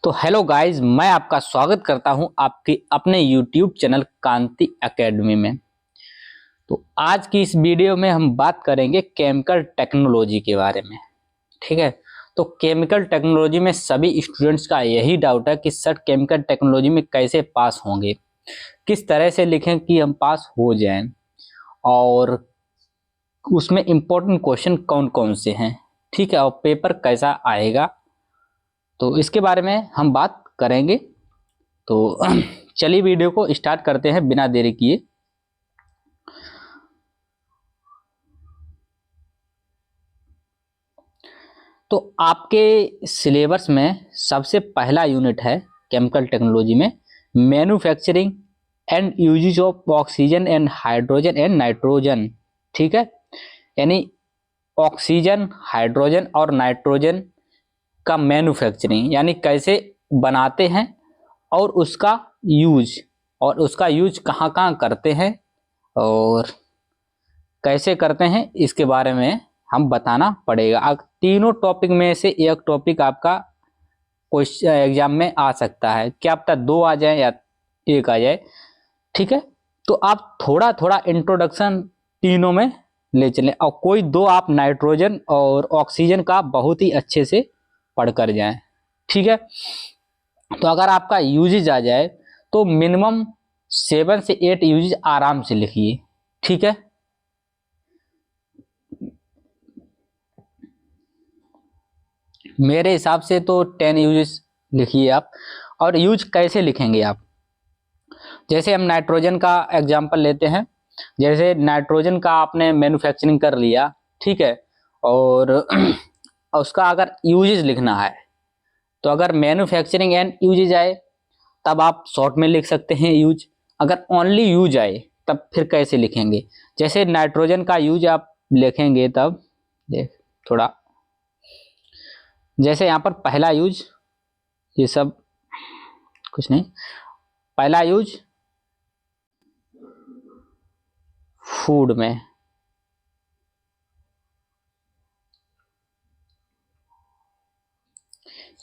तो hello guys, मैं आपका स्वागत करता हूं आपके अपने यूट्यूब चैनल कांति एकेडमी में। तो आज की इस वीडियो में हम बात करेंगे केमिकल टेक्नोलॉजी के बारे में। ठीक है। तो केमिकल टेक्नोलॉजी में सभी स्टूडेंट्स का यही डाउट है कि सर केमिकल टेक्नोलॉजी में कैसे पास होंगे, किस तरह से लिखें कि हम पास हो जाएं, और उसमें इम्पोर्टेंट क्वेश्चन कौन कौन से हैं। ठीक है। और पेपर कैसा आएगा, तो इसके बारे में हम बात करेंगे। तो चलिए वीडियो को स्टार्ट करते हैं बिना देरी किए। तो आपके सिलेबस में सबसे पहला यूनिट है केमिकल टेक्नोलॉजी में manufacturing and uses of oxygen and hydrogen and nitrogen. ठीक है। यानी ऑक्सीजन, हाइड्रोजन और नाइट्रोजन का मैन्युफैक्चरिंग यानी कैसे बनाते हैं, और उसका यूज कहाँ कहाँ करते हैं और कैसे करते हैं, इसके बारे में हम बताना पड़ेगा। तीनों टॉपिक में से एक टॉपिक आपका क्वेश्चन एग्जाम में आ सकता है, क्या पता दो आ जाए या एक आ जाए। ठीक है। तो आप थोड़ा थोड़ा इंट्रोडक्शन तीनों में ले चलें, और कोई दो आप नाइट्रोजन और ऑक्सीजन का बहुत ही अच्छे से पढ़ कर जाएं। ठीक है। तो अगर आपका यूजेज आ जाए तो मिनिमम 7 से 8 यूजेज आराम से लिखिए। ठीक है। मेरे हिसाब से तो 10 यूजेस लिखिए आप। और यूज कैसे लिखेंगे आप, जैसे हम नाइट्रोजन का एग्जांपल लेते हैं। जैसे नाइट्रोजन का आपने मैन्युफैक्चरिंग कर लिया, ठीक है, और उसका अगर यूजेस लिखना है तो अगर मैन्युफैक्चरिंग एंड यूजेज आए तब आप शॉर्ट में लिख सकते हैं यूज। अगर ओनली यूज आए तब फिर कैसे लिखेंगे। जैसे नाइट्रोजन का यूज आप लिखेंगे तब देख थोड़ा, जैसे यहाँ पर पहला यूज, ये सब कुछ नहीं, पहला यूज फूड में।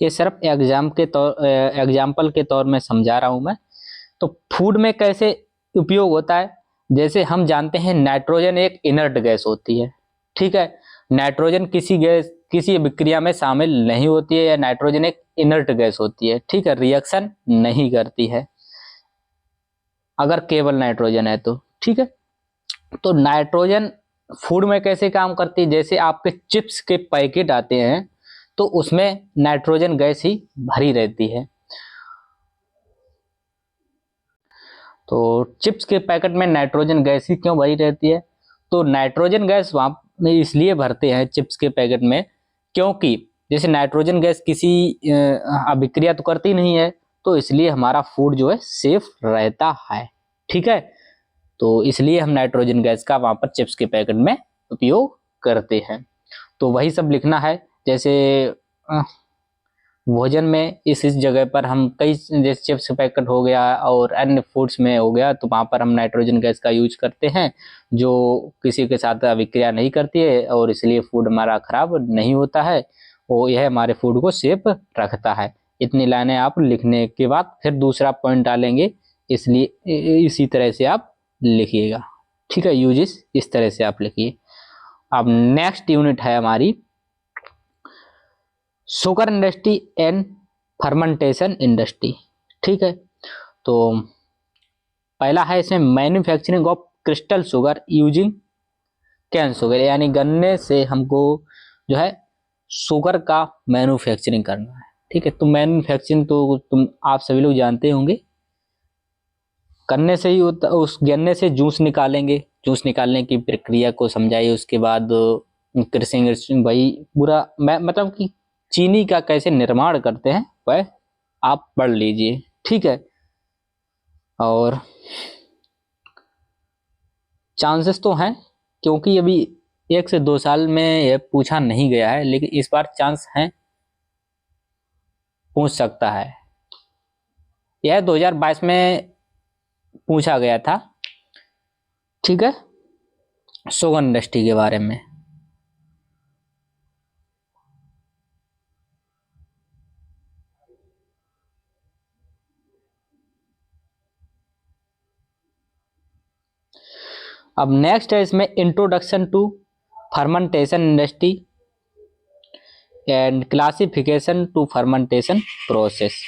ये सिर्फ एग्जाम्पल के तौर में समझा रहा हूं मैं। तो फूड में कैसे उपयोग होता है, जैसे हम जानते हैं नाइट्रोजन एक इनर्ट गैस होती है। ठीक है। नाइट्रोजन किसी विक्रिया में शामिल नहीं होती है, या नाइट्रोजन एक इनर्ट गैस होती है। ठीक है। रिएक्शन नहीं करती है अगर केवल नाइट्रोजन है तो। ठीक है। तो नाइट्रोजन फूड में कैसे काम करती है, जैसे आपके चिप्स के पैकेट आते हैं तो उसमें नाइट्रोजन गैस ही भरी रहती है। तो चिप्स के पैकेट में नाइट्रोजन गैस ही क्यों भरी रहती है, तो नाइट्रोजन गैस वहां में इसलिए भरते हैं चिप्स के पैकेट में, क्योंकि जैसे नाइट्रोजन गैस किसी अभिक्रिया तो करती नहीं है, तो इसलिए हमारा फूड जो है सेफ रहता है। ठीक है। तो इसलिए हम नाइट्रोजन गैस का वहां पर चिप्स के पैकेट में उपयोग करते हैं। तो वही सब लिखना है। जैसे भोजन में इस जगह पर हम कई, जैसे चिप्स पैकेट हो गया और अन्य फूड्स में हो गया, तो वहाँ पर हम नाइट्रोजन गैस का यूज करते हैं, जो किसी के साथ अभिक्रिया नहीं करती है और इसलिए फूड हमारा खराब नहीं होता है, वो यह हमारे फूड को सेफ रखता है। इतनी लाइनें आप लिखने के बाद फिर दूसरा पॉइंट डालेंगे, इसलिए इसी तरह से आप लिखिएगा। ठीक है। यूजेस इस तरह से आप लिखिए। अब नेक्स्ट यूनिट है हमारी sugar industry and fermentation industry. ठीक है। तो पहला है इसमें manufacturing of crystal sugar using cane sugar, यानी गन्ने से हमको जो है शुगर का मैन्युफैक्चरिंग करना है। ठीक है। तो मैन्युफैक्चरिंग तो आप सभी लोग जानते होंगे, गन्ने से ही होता। उस गन्ने से जूस निकालेंगे, जूस निकालने की प्रक्रिया को समझाइए। उसके बाद कृषि भाई पूरा मतलब कि चीनी का कैसे निर्माण करते हैं वह आप पढ़ लीजिए। ठीक है। और चांसेस तो हैं, क्योंकि अभी 1 से 2 साल में यह पूछा नहीं गया है, लेकिन इस बार चांस है, पूछ सकता है। यह 2022 में पूछा गया था। ठीक है। शुगर इंडस्ट्री के बारे में। अब नेक्स्ट है इसमें introduction to fermentation industry and classification to fermentation process.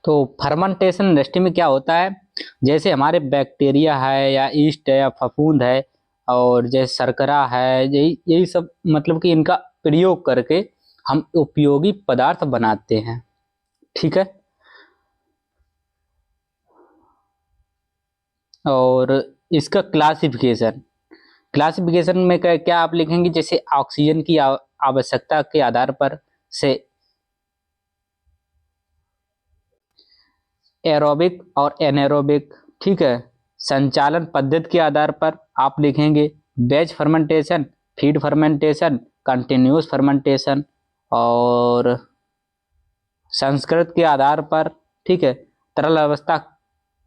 तो फर्मेंटेशन इंडस्ट्री में क्या होता है, जैसे हमारे बैक्टीरिया है या ईस्ट है या फफूंद है और जैसे शर्करा है, यही यही सब मतलब कि इनका प्रयोग करके हम उपयोगी पदार्थ बनाते हैं। ठीक है, और इसका क्लासिफिकेशन में क्या आप लिखेंगे, जैसे ऑक्सीजन की आवश्यकता के आधार पर से एरोबिक और एनारोबिक, ठीक है, संचालन पद्धति के आधार पर आप लिखेंगे batch fermentation, feed fermentation, continuous fermentation, और संस्कृत के आधार पर, ठीक है, तरल अवस्था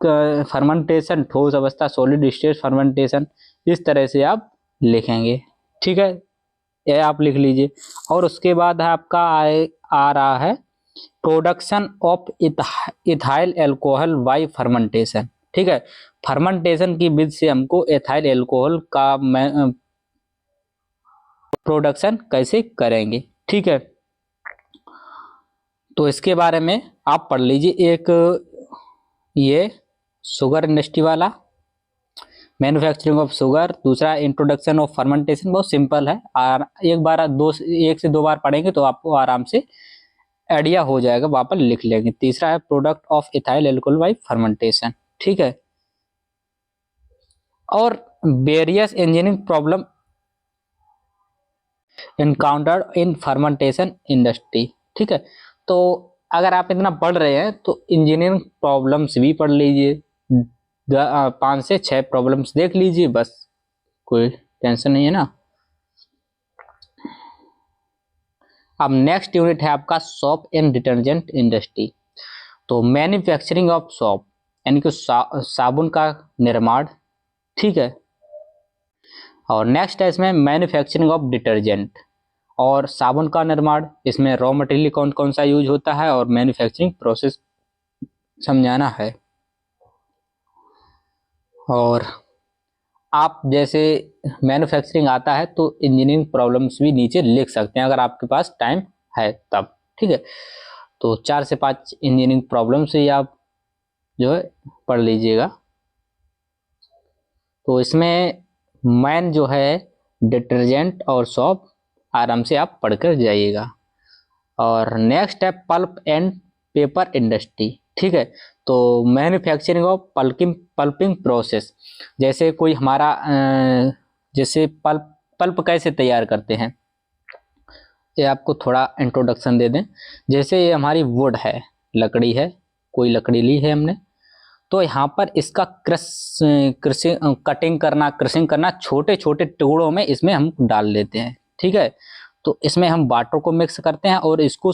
फर्मेंटेशन, ठोस अवस्था सॉलिड स्टेट फर्मेंटेशन, इस तरह से आप लिखेंगे। ठीक है, ये आप लिख लीजिए। और उसके बाद आपका आ रहा है production of ethyl alcohol bye fermentation. ठीक है, फर्मेंटेशन की विधि से हमको एथाइल एल्कोहल का प्रोडक्शन कैसे करेंगे। ठीक है, तो इसके बारे में आप पढ़ लीजिए। एक ये शुगर इंडस्ट्री वाला मैन्युफैक्चरिंग ऑफ शुगर, दूसरा इंट्रोडक्शन ऑफ फर्मेंटेशन, बहुत सिंपल है, एक से दो बार पढ़ेंगे तो आपको आराम से आइडिया हो जाएगा, वहां पर लिख लेंगे। तीसरा है product of ethyl alcohol bye fermentation. ठीक है, और various engineering problem encountered in fermentation industry. ठीक है, तो अगर आप इतना पढ़ रहे हैं तो इंजीनियरिंग प्रॉब्लम्स भी पढ़ लीजिए, 5 से 6 प्रॉब्लम्स देख लीजिए, बस कोई टेंशन नहीं है ना। अब नेक्स्ट यूनिट है आपका सोप एंड डिटर्जेंट इंडस्ट्री। तो मैन्युफैक्चरिंग ऑफ सोप यानी कि साबुन का निर्माण। ठीक है, और नेक्स्ट है इसमें मैन्युफैक्चरिंग ऑफ डिटर्जेंट और साबुन का निर्माण। इसमें रॉ मटेरियल कौन कौन सा यूज होता है और मैन्युफैक्चरिंग प्रोसेस समझाना है। और आप जैसे मैन्युफैक्चरिंग आता है तो इंजीनियरिंग प्रॉब्लम्स भी नीचे लिख सकते हैं अगर आपके पास टाइम है तब। ठीक है, तो 4 से 5 इंजीनियरिंग प्रॉब्लम से आप जो है पढ़ लीजिएगा। तो इसमें मैन जो है डिटर्जेंट और सोप आराम से आप पढ़कर जाइएगा। और नेक्स्ट है पल्प एंड पेपर इंडस्ट्री। ठीक है, तो मैन्युफैक्चरिंग ऑफ पल्पिंग प्रोसेस, जैसे कोई हमारा जैसे पल्प कैसे तैयार करते हैं, ये आपको थोड़ा इंट्रोडक्शन दे दें। जैसे ये हमारी वुड है, लकड़ी है, कोई लकड़ी ली है हमने, तो यहाँ पर इसका कटिंग करना छोटे छोटे टुकड़ों में इसमें हम डाल लेते हैं। ठीक है, तो इसमें हम वाटर को मिक्स करते हैं और इसको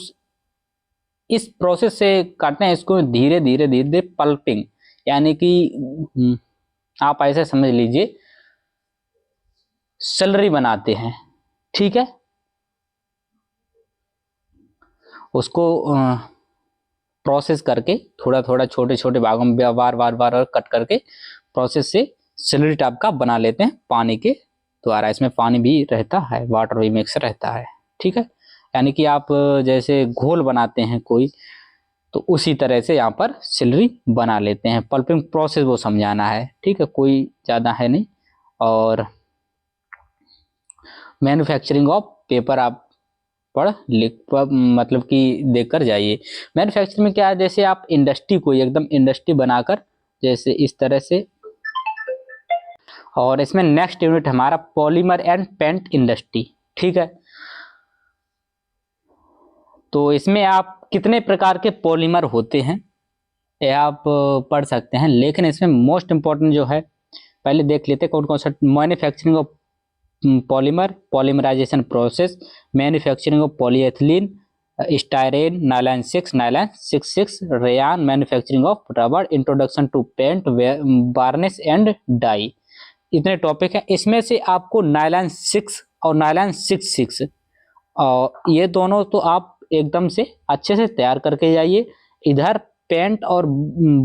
इस प्रोसेस से काटते हैं, इसको धीरे धीरे धीरे धीरे पल्पिंग, यानी कि आप ऐसे समझ लीजिए स्लरी बनाते हैं। ठीक है, उसको प्रोसेस करके थोड़ा थोड़ा छोटे छोटे भागों में बार बार बार कट करके प्रोसेस से स्लरी टाइप का बना लेते हैं पानी के द्वारा। इसमें पानी भी रहता है, वाटर भी मिक्स रहता है। ठीक है, यानी कि आप जैसे घोल बनाते हैं कोई, तो उसी तरह से यहाँ पर स्लरी बना लेते हैं। पल्पिंग प्रोसेस वो समझाना है। ठीक है, कोई ज़्यादा है नहीं। और मैन्युफैक्चरिंग ऑफ पेपर आप मतलब कि देखकर जाइए। मैन्युफैक्चरिंग में क्या है, जैसे आप इंडस्ट्री को एकदम इंडस्ट्री बनाकर जैसे इस तरह से। और इसमें नेक्स्ट यूनिट हमारा पॉलीमर एंड पेंट इंडस्ट्री। ठीक है, तो इसमें आप कितने प्रकार के पॉलीमर होते हैं ये आप पढ़ सकते हैं, लेकिन इसमें मोस्ट इंपॉर्टेंट जो है पहले देख लेते हैं कौन कौन सा। Manufacturing of polymer, polymerisation process, manufacturing of polyethylene, styrene, nylon 6 rayon, manufacturing of rubber, introduction to paint, varnish and dye. इतने टॉपिक हैं। इसमें से आपको नाइलॉन 6 और नाइलॉन 6 और ये दोनों तो आप एकदम से अच्छे से तैयार करके जाइए। इधर पेंट और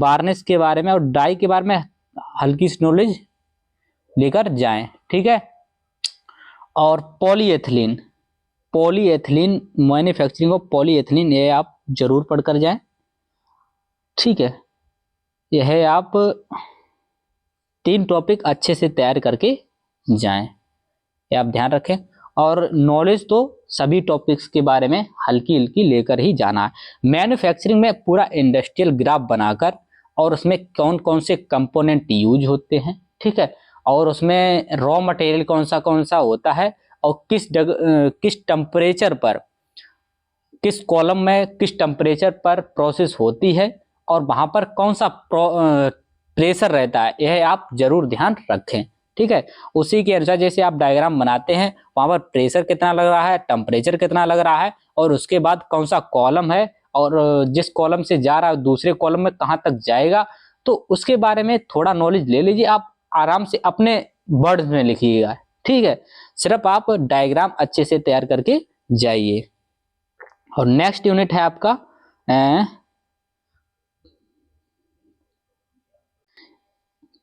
वार्निश के बारे में और डाई के बारे में हल्की सी नॉलेज लेकर जाएं, ठीक है। और polyethylene, polyethylene manufacturing of polyethylene, ये आप जरूर पढ़कर जाएं, ठीक है। यह आप 3 टॉपिक अच्छे से तैयार करके जाएं, ये आप ध्यान रखें। और नॉलेज तो सभी टॉपिक्स के बारे में हल्की हल्की लेकर ही जाना है। मैन्युफैक्चरिंग में पूरा इंडस्ट्रियल ग्राफ बनाकर और उसमें कौन कौन से कंपोनेंट यूज होते हैं, ठीक है, और उसमें रॉ मटेरियल कौन सा होता है और किस टेम्परेचर पर, किस कॉलम में किस टेम्परेचर पर प्रोसेस होती है और वहां पर कौन सा प्रेशर रहता है, यह आप जरूर ध्यान रखें, ठीक है। उसी के अनुसार जैसे आप डायग्राम बनाते हैं वहां पर प्रेशर कितना लग रहा है, टेम्परेचर कितना लग रहा है, और उसके बाद कौन सा कॉलम है और जिस कॉलम से जा रहा है दूसरे कॉलम में कहाँ तक जाएगा, तो उसके बारे में थोड़ा नॉलेज ले लीजिए। आप आराम से अपने वर्ड्स में लिखिएगा, ठीक है। सिर्फ आप डायग्राम अच्छे से तैयार करके जाइए। और नेक्स्ट यूनिट है आपका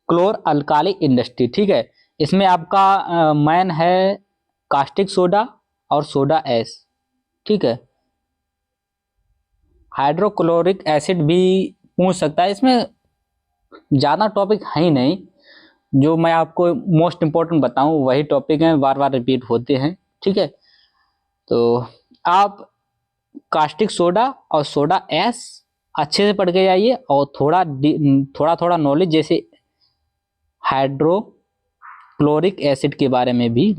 क्लोर अल्काली इंडस्ट्री, ठीक है। इसमें आपका मैन है कास्टिक सोडा और सोडा एस, ठीक है। हाइड्रोक्लोरिक एसिड भी पूछ सकता है, इसमें ज़्यादा टॉपिक है ही नहीं, जो मैं आपको मोस्ट इंपॉर्टेंट बताऊं वही टॉपिक हैं, बार बार रिपीट होते हैं, ठीक है। तो आप कास्टिक सोडा और सोडा एस अच्छे से पढ़ के जाइए और थोड़ा नॉलेज जैसे हाइड्रोक्लोरिक एसिड के बारे में भी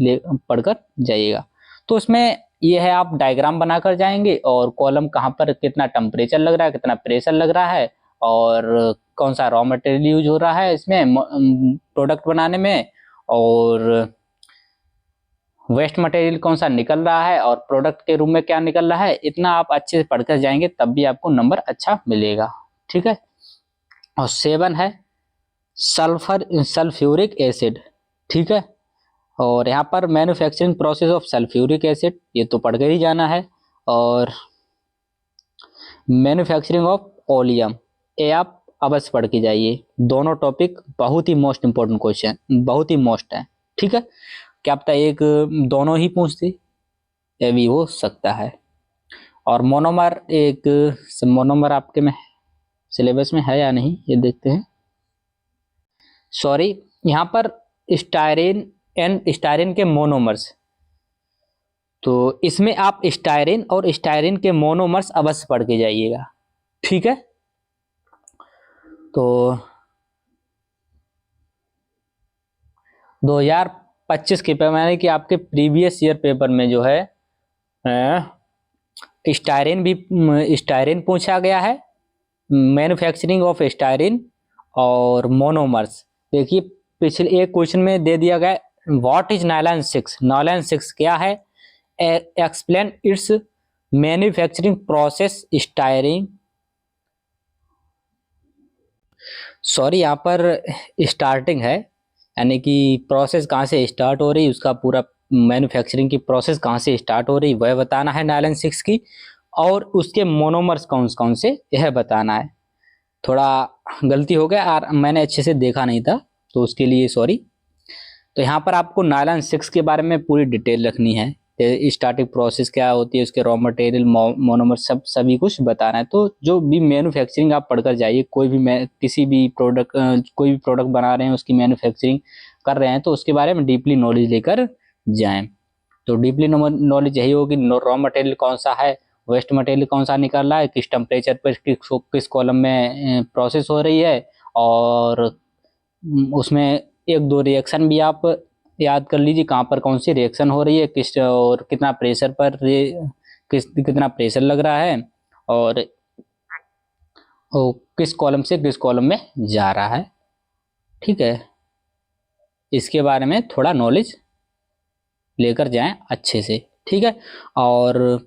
पढ़कर जाइएगा। तो इसमें यह है, आप डायग्राम बनाकर जाएंगे और कॉलम कहाँ पर कितना टेम्परेचर लग रहा है, कितना प्रेशर लग रहा है और कौन सा रॉ मटेरियल यूज हो रहा है इसमें प्रोडक्ट बनाने में, और वेस्ट मटेरियल कौन सा निकल रहा है और प्रोडक्ट के रूप में क्या निकल रहा है, इतना आप अच्छे से पढ़कर जाएंगे तब भी आपको नंबर अच्छा मिलेगा, ठीक है। और 7 है सल्फ्यूरिक एसिड, ठीक है। और यहाँ पर manufacturing process of sulphuric acid, ये तो पढ़ कर ही जाना है। और मैन्युफैक्चरिंग ऑफ ओलियम, ये आप अवश्य पढ़ के जाइए। दोनों टॉपिक बहुत ही मोस्ट इंपॉर्टेंट क्वेश्चन, बहुत ही मोस्ट है, ठीक है। क्या पता एक दोनों ही पूछती, ये भी हो सकता है। और मोनोमर, मोनोमर आपके में सिलेबस में है या नहीं ये देखते हैं। सॉरी, यहाँ पर स्टायरीन एंड स्टायरीन के मोनोमर्स, तो इसमें आप स्टायरीन और स्टायरीन के मोनोमर्स अवश्य पढ़ के जाइएगा, ठीक है। तो 2025 के पेपर यानी कि आपके प्रीवियस ईयर पेपर में जो है स्टायरीन पूछा गया है, मैन्युफैक्चरिंग ऑफ स्टायरीन और मोनोमर्स। देखिए पिछले एक क्वेश्चन में दे दिया गया व्हाट इज नायलॉन 6, नायलॉन 6 क्या है, explain it's manufacturing process styrene. Sorry, यहाँ पर स्टार्टिंग है, यानी कि प्रोसेस कहाँ से स्टार्ट हो रही, उसका पूरा मैन्युफैक्चरिंग की प्रोसेस कहाँ से स्टार्ट हो रही वह बताना है नायलॉन 6 की, और उसके मोनोमर्स कौन कौन से यह बताना है। थोड़ा गलती हो गया और मैंने अच्छे से देखा नहीं था तो उसके लिए सॉरी। तो यहाँ पर आपको नायलॉन 6 के बारे में पूरी डिटेल रखनी है, स्टार्टिंग प्रोसेस क्या होती है, उसके रॉ मटेरियल मोनोमर सभी कुछ बताना है। तो जो भी मैन्युफैक्चरिंग आप पढ़कर जाइए, कोई भी प्रोडक्ट बना रहे हैं उसकी मैन्युफैक्चरिंग कर रहे हैं तो उसके बारे में डीपली नॉलेज लेकर जाएं। तो डीपली नॉलेज यही होगी, रॉ मटेरियल कौन सा है, वेस्ट मटेरियल कौन सा निकल रहा है, किस टेम्परेचर पर किस कॉलम में प्रोसेस हो रही है, और उसमें 1-2 रिएक्शन भी आप याद कर लीजिए, कहाँ पर कौन सी रिएक्शन हो रही है, किस और कितना प्रेशर पर कितना प्रेशर लग रहा है, और किस कॉलम से किस कॉलम में जा रहा है, ठीक है। इसके बारे में थोड़ा नॉलेज लेकर जाएं अच्छे से, ठीक है। और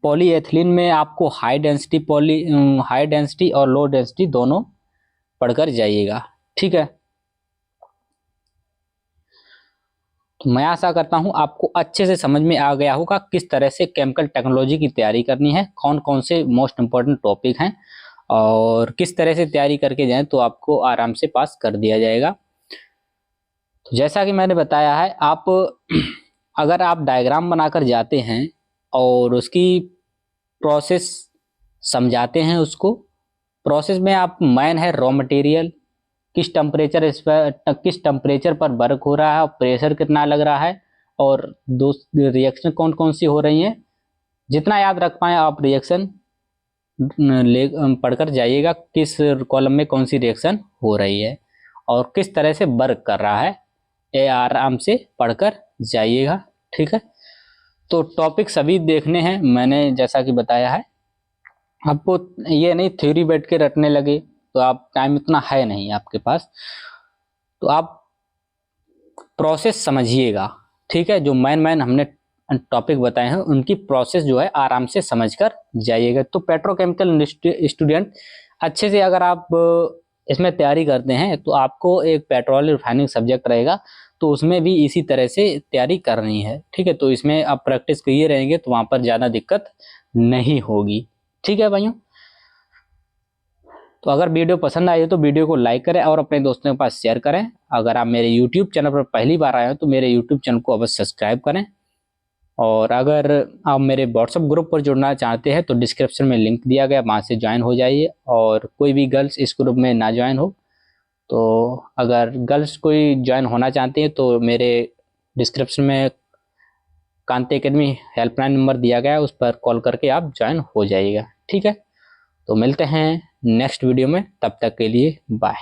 पॉलीएथिलीन में आपको हाई डेंसिटी और लो डेंसिटी दोनों पढ़कर जाइएगा, ठीक है। तो मैं आशा करता हूं आपको अच्छे से समझ में आ गया होगा किस तरह से केमिकल टेक्नोलॉजी की तैयारी करनी है, कौन कौन से मोस्ट इंपॉर्टेंट टॉपिक हैं और किस तरह से तैयारी करके जाएं तो आपको आराम से पास कर दिया जाएगा। जैसा कि मैंने बताया है, आप अगर आप डायग्राम बनाकर जाते हैं और उसकी प्रोसेस समझाते हैं, उसको प्रोसेस में आप मेन है रॉ मटेरियल, किस टेम्परेचर पर वर्क हो रहा है और प्रेशर कितना लग रहा है, और दो रिएक्शन कौन कौन सी हो रही हैं, जितना याद रख पाए आप रिएक्शन ले पढ़कर जाइएगा, किस कॉलम में कौन सी रिएक्शन हो रही है और किस तरह से वर्क कर रहा है, ये आराम से पढ़कर जाइएगा। ठीक है, तो टॉपिक सभी देखने हैं मैंने जैसा कि बताया है। आपको ये नहीं थ्योरी बैठ के रटने लगे, तो आप टाइम इतना है नहीं आपके पास, तो आप प्रोसेस समझिएगा। ठीक है, जो मैन हमने टॉपिक बताए हैं उनकी प्रोसेस जो है आराम से समझकर जाइएगा। तो पेट्रोकेमिकल स्टूडेंट अच्छे से अगर आप इसमें तैयारी करते हैं तो आपको एक पेट्रोल रिफाइनिंग सब्जेक्ट रहेगा, तो उसमें भी इसी तरह से तैयारी करनी है। ठीक है, तो इसमें आप प्रैक्टिस किए रहेंगे तो वहाँ पर ज़्यादा दिक्कत नहीं होगी। ठीक है भाइयों, तो अगर वीडियो पसंद आई हो तो वीडियो को लाइक करें और अपने दोस्तों के पास शेयर करें। अगर आप मेरे YouTube चैनल पर पहली बार आए हो तो मेरे YouTube चैनल को अवश्य सब्सक्राइब करें, और अगर आप मेरे व्हाट्सएप ग्रुप पर जुड़ना चाहते हैं तो डिस्क्रिप्शन में लिंक दिया गया, वहाँ से ज्वाइन हो जाइए। और कोई भी गर्ल्स इस ग्रुप में ना ज्वाइन हो, तो अगर गर्ल्स कोई ज्वाइन होना चाहती हैं तो मेरे डिस्क्रिप्शन में कांति एकेडमी हेल्पलाइन नंबर दिया गया है, उस पर कॉल करके आप ज्वाइन हो जाइएगा। ठीक है, तो मिलते हैं नेक्स्ट वीडियो में, तब तक के लिए बाय।